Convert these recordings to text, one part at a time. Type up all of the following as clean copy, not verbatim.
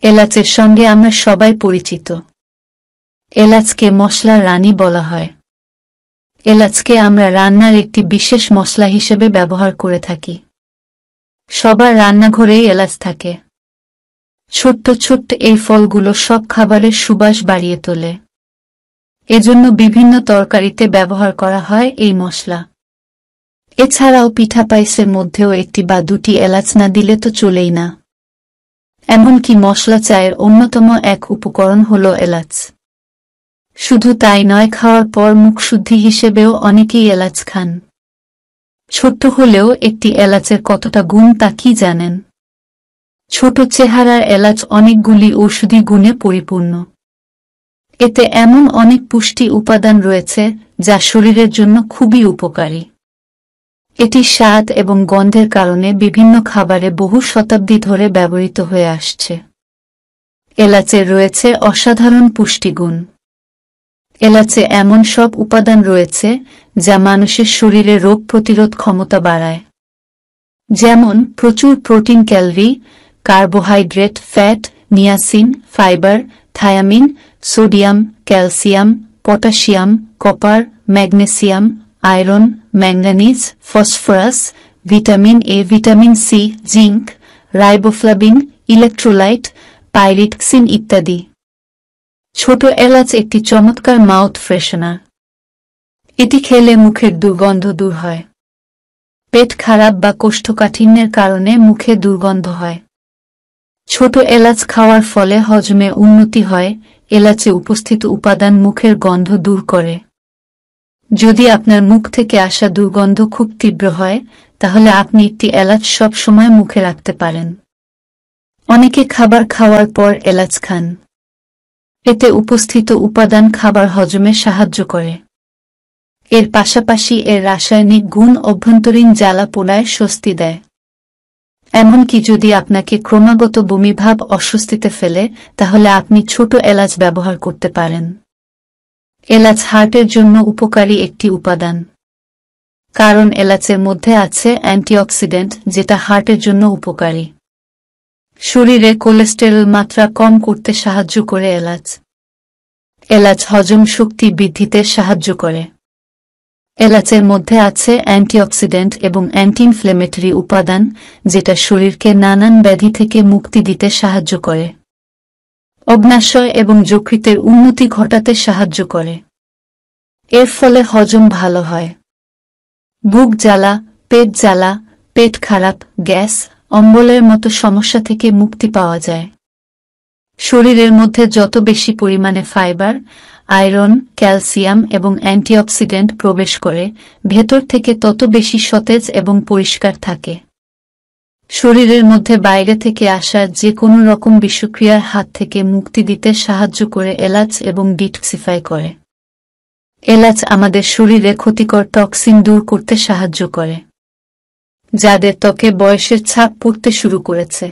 এলাচের সঙ্গে আমরা সবাই পরিচিত। এলাচকে মশলার রানী বলা হয়। এলাচকে আমরা রান্নার একটি বিশেষ মশলা হিসেবে ব্যবহার করে থাকি। সবার রান্নাঘরেই এলাচ থাকে। ছোট্ট ছোট্ট এই ফলগুলো সব খাবারের সুবাস বাড়িয়ে তোলে। এজন্য বিভিন্ন তরকারিতে ব্যবহার করা হয় এই মশলা। এছাড়াও পিঠা পায়েসের মধ্যেও একটি বা দুটি এলাচ না দিলে তো চলেই না। এমনকি মশলা চায়ের অন্যতম এক উপকরণ হল এলাচ। শুধু তাই নয়, খাওয়ার পর মুখশুদ্ধি হিসেবেও অনেকেই এলাচ খান। ছোট্ট হলেও একটি এলাচের কতটা গুণ তা কি জানেন? ছোট চেহারার এলাচ অনেকগুলি ঔষধি গুণে পরিপূর্ণ। এতে এমন অনেক পুষ্টি উপাদান রয়েছে যা শরীরের জন্য খুবই উপকারী। এটি স্বাদ এবং গন্ধের কারণে বিভিন্ন খাবারে বহু শতাব্দী ধরে ব্যবহৃত হয়ে আসছে। এলাচের রয়েছে অসাধারণ পুষ্টিগুণ। এলাচে এমন সব উপাদান রয়েছে যা মানুষের শরীরে রোগ প্রতিরোধ ক্ষমতা বাড়ায়। যেমন প্রচুর protein, calorie, carbohydrate, fat, niacin, fibre, thiamine, sodium, calcium, potassium, copper, magnesium, iron, manganese, phosphorus, vitamin A, vitamin C, zinc, riboflavin, electrolyte, pyridoxine ইত্যাদি। ছোট এলাচ একটি চমৎকার মাউথ ফ্রেশনার। এটি খেলে মুখের দুর্গন্ধ দূর হয়। পেট খারাপ বা কোষ্ঠকাঠিন্যের কারণে মুখে দুর্গন্ধ হয়। ছোট এলাচ খাওয়ার ফলে হজমে উন্নতি হয়। এলাচে উপস্থিত উপাদান মুখের গন্ধ দূর করে। যদি আপনার মুখ থেকে আসা দুর্গন্ধ খুব তীব্র হয়, তাহলে আপনি একটি এলাচ সব সময় মুখে রাখতে পারেন। অনেকে খাবার খাওয়ার পর এলাচ খান। এতে উপস্থিত উপাদান খাবার হজমে সাহায্য করে। এর পাশাপাশি এর রাসায়নিক গুণ অভ্যন্তরীণ জ্বালা পোড়ায় স্বস্তি দেয়। এমনকি যদি আপনাকে ক্রমাগত বমিভাব অস্বস্তিতে ফেলে, তাহলে আপনি ছোট এলাচ ব্যবহার করতে পারেন। এলাচ হার্টের জন্য উপকারী একটি উপাদান, কারণ এলাচের মধ্যে আছে অ্যান্টিঅক্সিডেন্ট যেটা হার্টের জন্য উপকারী। শরীরে কোলেস্টেরল মাত্রা কম করতে সাহায্য করে এলাচ। এলাচ হজম শক্তি বৃদ্ধিতে সাহায্য করে। এলাচের মধ্যে আছে অ্যান্টিঅক্সিডেন্ট এবং অ্যান্টি ইনফ্লেমেটরি উপাদান যেটা শরীরকে নানান ব্যাধি থেকে মুক্তি দিতে সাহায্য করে। অগ্ন্যাশয় এবং যকৃতের উন্নতি ঘটাতে সাহায্য করে। এর ফলে হজম ভালো হয়। বুক জ্বালা, পেট জ্বালা, পেট খারাপ, গ্যাস, অম্বলের মতো সমস্যা থেকে মুক্তি পাওয়া যায়। শরীরের মধ্যে যত বেশি পরিমাণে ফাইবার, আয়রন, ক্যালসিয়াম এবং অ্যান্টিঅক্সিডেন্ট প্রবেশ করে, ভেতর থেকে তত বেশি সতেজ এবং পরিষ্কার থাকে। শরীরের মধ্যে বাইরে থেকে আসা যে কোনো রকম বিষক্রিয়ার হাত থেকে মুক্তি দিতে সাহায্য করে এলাচ এবং ডিটক্সিফাই করে। এলাচ আমাদের শরীরে ক্ষতিকর টক্সিন দূর করতে সাহায্য করে। যাদের ত্বকে বয়সের ছাপ পড়তে শুরু করেছে,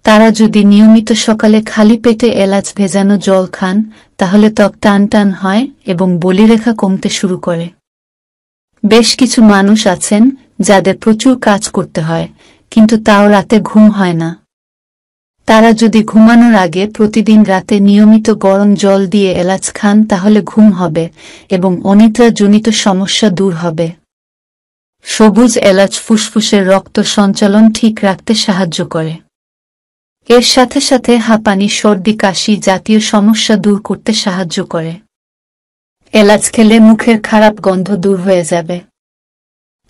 তারা যদি নিয়মিত সকালে খালি পেটে এলাচ ভেজানো জল খান, তাহলে ত্বক টান টান হয় এবং বলিরেখা কমতে শুরু করে। বেশ কিছু মানুষ আছেন যাদের প্রচুর কাজ করতে হয়, কিন্তু তাও রাতে ঘুম হয় না। তারা যদি ঘুমানোর আগে প্রতিদিন রাতে নিয়মিত গরম জল দিয়ে এলাচ খান, তাহলে ঘুম হবে এবং অনিদ্রাজনিত সমস্যা দূর হবে। সবুজ এলাচ ফুসফুসের রক্ত সঞ্চালন ঠিক রাখতে সাহায্য করে। এর সাথে সাথে হাঁপানি, সর্দি, কাশি জাতীয় সমস্যা দূর করতে সাহায্য করে। এলাচ খেলে মুখের খারাপ গন্ধ দূর হয়ে যাবে।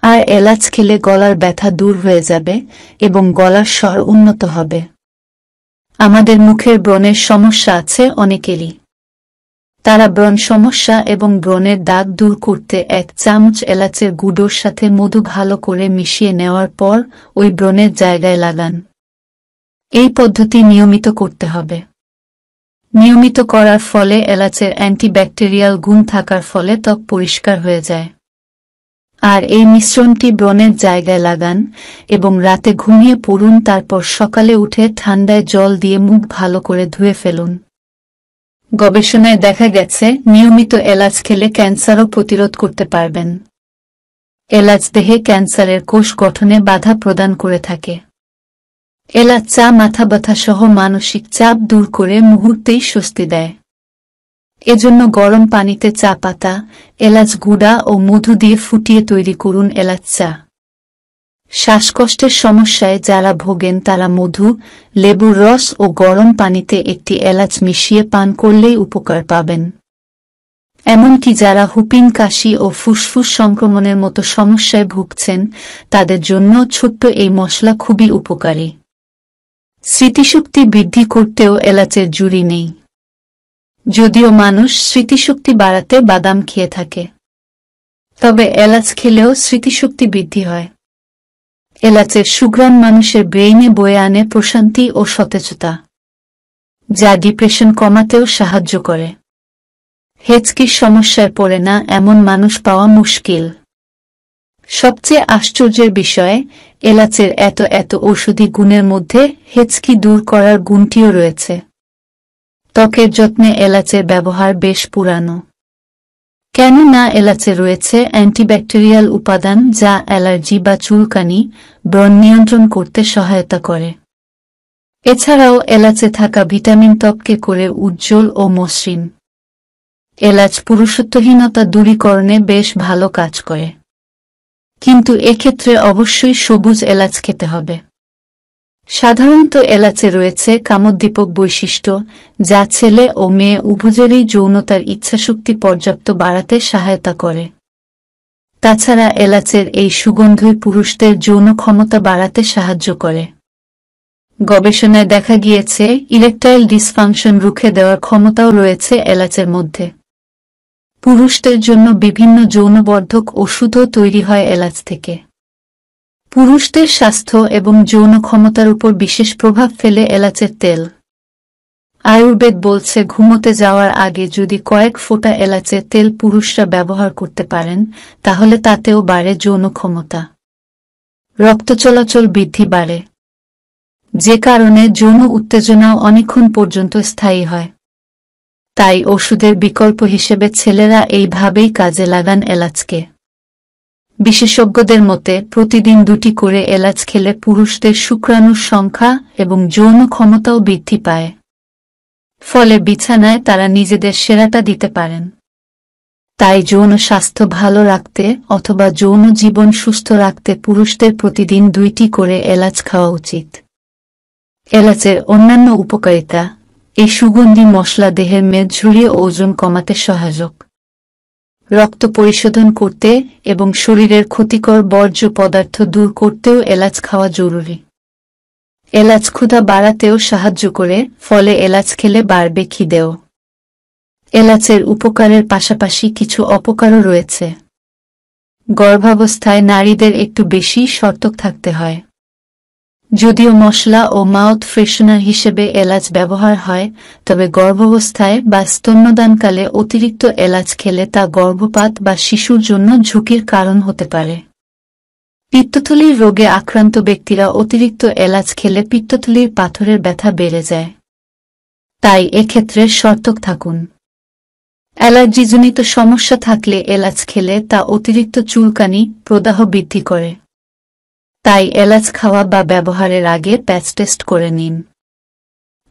আর এলাচ খেলে গলার ব্যথা দূর হয়ে যাবে এবং গলার স্বর উন্নত হবে। আমাদের মুখের ব্রণের সমস্যা আছে অনেকেরই। তারা ব্রণ সমস্যা এবং ব্রণের দাগ দূর করতে 1 চামচ এলাচের গুঁড়োর সাথে মধু ভালো করে মিশিয়ে নেওয়ার পর ওই ব্রণের জায়গায় লাগান। এই পদ্ধতি নিয়মিত করতে হবে। নিয়মিত করার ফলে এলাচের অ্যান্টিব্যাকটেরিয়াল গুণ থাকার ফলে ত্বক পরিষ্কার হয়ে যায়। আর এই মিশ্রণটি ব্রণের জায়গায় লাগান এবং রাতে ঘুমিয়ে পড়ুন। তারপর সকালে উঠে ঠান্ডায় জল দিয়ে মুখ ভালো করে ধুয়ে ফেলুন। গবেষণায় দেখা গেছে নিয়মিত এলাচ খেলে ক্যান্সারও প্রতিরোধ করতে পারবেন। এলাচ দেহে ক্যান্সারের কোষ গঠনে বাধা প্রদান করে থাকে। এলাচ চা মাথা ব্যথা সহ মানসিক চাপ দূর করে মুহূর্তেই স্বস্তি দেয়। এজন্য গরম পানিতে চা পাতা, এলাচ গুঁড়া ও মধু দিয়ে ফুটিয়ে তৈরি করুন এলাচ চা। শ্বাসকষ্টের সমস্যায় যারা ভোগেন তারা মধু, লেবুর রস ও গরম পানিতে একটি এলাচ মিশিয়ে পান করলেই উপকার পাবেন। এমনকি যারা হুপিং কাশি ও ফুসফুস সংক্রমণের মতো সমস্যায় ভুগছেন তাদের জন্য ছোট্ট এই মশলা খুবই উপকারী। স্মৃতিশক্তি বৃদ্ধি করতেও এলাচের জুড়ি নেই। যদিও মানুষ স্মৃতিশক্তি বাড়াতে বাদাম খেয়ে থাকে, তবে এলাচ খেলেও স্মৃতিশক্তি বৃদ্ধি হয়। এলাচের সুঘ্রাণ মানুষের ব্রেইনে বয়ে আনে প্রশান্তি ও সতেজতা, যা ডিপ্রেশন কমাতেও সাহায্য করে। হেঁচকির সমস্যায় পড়ে না এমন মানুষ পাওয়া মুশকিল। সবচেয়ে আশ্চর্যের বিষয়, এলাচের এত ঔষধি গুণের মধ্যে হেঁচকি দূর করার গুণটিও রয়েছে। ত্বকের যত্নে এলাচের ব্যবহার বেশ পুরানো। কেননা এলাচে রয়েছে অ্যান্টিব্যাকটেরিয়াল উপাদান যা অ্যালার্জি বা চুলকানি, ব্রণ নিয়ন্ত্রণ করতে সহায়তা করে। এছাড়াও এলাচে থাকা ভিটামিন ত্বককে করে উজ্জ্বল ও মসৃণ। এলাচ পুরুষত্বহীনতা দূরীকরণে বেশ ভালো কাজ করে, কিন্তু এক্ষেত্রে অবশ্যই সবুজ এলাচ খেতে হবে। সাধারণত এলাচে রয়েছে কামোদ্দীপক বৈশিষ্ট্য, যা ছেলে ও মেয়ে উভয়েরই যৌনতার ইচ্ছাশক্তি পর্যাপ্ত বাড়াতে সহায়তা করে। তাছাড়া এলাচের এই সুগন্ধই পুরুষদের যৌন ক্ষমতা বাড়াতে সাহায্য করে। গবেষণায় দেখা গিয়েছে ইরেকটাইল ডিসফাংশন রুখে দেওয়ার ক্ষমতাও রয়েছে এলাচের মধ্যে। পুরুষদের জন্য বিভিন্ন যৌনবর্ধক ওষুধও তৈরি হয় এলাচ থেকে। পুরুষদের স্বাস্থ্য এবং যৌন ক্ষমতার উপর বিশেষ প্রভাব ফেলে এলাচের তেল। আয়ুর্বেদ বলছে ঘুমোতে যাওয়ার আগে যদি কয়েক ফোঁটা এলাচের তেল পুরুষরা ব্যবহার করতে পারেন তাহলে তাতেও বাড়ে যৌন ক্ষমতা। রক্ত চলাচল বৃদ্ধি বাড়ে, যে কারণে যৌন উত্তেজনাও অনেকক্ষণ পর্যন্ত স্থায়ী হয়। তাই ওষুধের বিকল্প হিসেবে ছেলেরা এইভাবেই কাজে লাগান এলাচকে। বিশেষজ্ঞদের মতে প্রতিদিন 2টি করে এলাচ খেলে পুরুষদের শুক্রাণুর সংখ্যা এবং যৌন ক্ষমতাও বৃদ্ধি পায়। ফলে বিছানায় তারা নিজেদের সেরাটা দিতে পারেন। তাই যৌন স্বাস্থ্য ভালো রাখতে অথবা যৌন জীবন সুস্থ রাখতে পুরুষদের প্রতিদিন 2টি করে এলাচ খাওয়া উচিত। এলাচের অন্যান্য উপকারিতা, এই সুগন্ধি মশলা দেহের মেদ ঝরিয়ে ওজন কমাতে সহায়ক, রক্ত পরিশোধন করতে এবং শরীরের ক্ষতিকর বর্জ্য পদার্থ দূর করতেও এলাচ খাওয়া জরুরি। এলাচ ক্ষুধা বাড়াতেও সাহায্য করে, ফলে এলাচ খেলে বাড়বে খিদেও। এলাচের উপকারের পাশাপাশি কিছু অপকারও রয়েছে। গর্ভাবস্থায় নারীদের একটু বেশি সতর্ক থাকতে হয়। যদিও মশলা ও মাউথ ফ্রেশনার হিসেবে এলাচ ব্যবহার হয়, তবে গর্ভাবস্থায় বা স্তন্যদানকালে অতিরিক্ত এলাচ খেলে তা গর্ভপাত বা শিশুর জন্য ঝুঁকির কারণ হতে পারে। পিত্তথলির রোগে আক্রান্ত ব্যক্তিরা অতিরিক্ত এলাচ খেলে পিত্তথলির পাথরের ব্যথা বেড়ে যায়। তাই এক্ষেত্রে সতর্ক থাকুন। অ্যালার্জিজনিত সমস্যা থাকলে এলাচ খেলে তা অতিরিক্ত চুলকানি, প্রদাহ বৃদ্ধি করে। তাই এলাচ খাওয়া বা ব্যবহারের আগে প্যাচ টেস্ট করে নিন।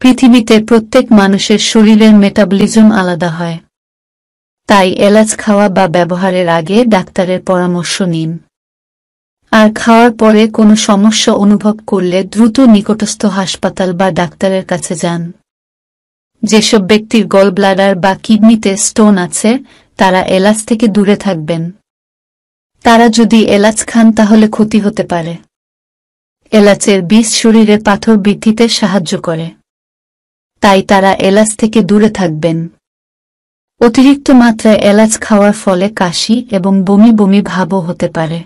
পৃথিবীতে প্রত্যেক মানুষের শরীরের মেটাবলিজম আলাদা হয়। তাই এলাচ খাওয়া বা ব্যবহারের আগে ডাক্তারের পরামর্শ নিন। আর খাওয়ার পরে কোনো সমস্যা অনুভব করলে দ্রুত নিকটস্থ হাসপাতাল বা ডাক্তারের কাছে যান। যেসব ব্যক্তির গলব্লাডার বা কিডনিতে স্টোন আছে তারা এলাচ থেকে দূরে থাকবেন। তারা যদি এলাচ খান তাহলে ক্ষতি হতে পারে। এলাচের বীজ শরীরে পাথর বৃদ্ধিতে সাহায্য করে। তাই তারা এলাচ থেকে দূরে থাকবেন। অতিরিক্ত মাত্রায় এলাচ খাওয়ার ফলে কাশি এবং বমি বমি ভাবও হতে পারে।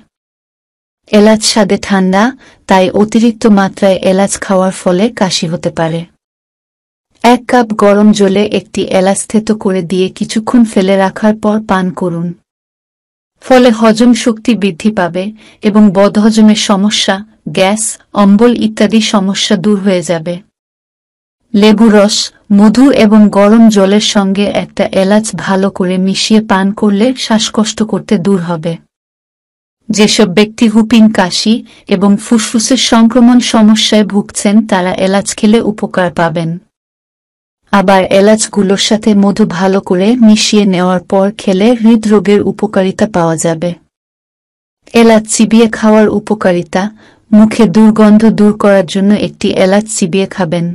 এলাচ স্বাদে ঠান্ডা, তাই অতিরিক্ত মাত্রায় এলাচ খাওয়ার ফলে কাশি হতে পারে। 1 কাপ গরম জলে একটি এলাচ থেতো করে দিয়ে কিছুক্ষণ ফেলে রাখার পর পান করুন। ফলে হজম শক্তি বৃদ্ধি পাবে এবং বদহজমের সমস্যা, গ্যাস, অম্বল ইত্যাদি সমস্যা দূর হয়ে যাবে। লেবু রস, মধু এবং গরম জলের সঙ্গে একটা এলাচ ভালো করে মিশিয়ে পান করলে শ্বাসকষ্ট করতে দূর হবে। যেসব ব্যক্তি হুপিং কাশি এবং ফুসফুসের সংক্রমণ সমস্যায় ভুগছেন তারা এলাচ খেলে উপকার পাবেন। আবার এলাচগুলোর সাথে মধু ভালো করে মিশিয়ে নেওয়ার পর খেলে হৃদরোগের উপকারিতা পাওয়া যাবে। এলাচ চিবিয়ে খাওয়ার উপকারিতা: মুখে দুর্গন্ধ দূর করার জন্য একটি এলাচ চিবিয়ে খাবেন।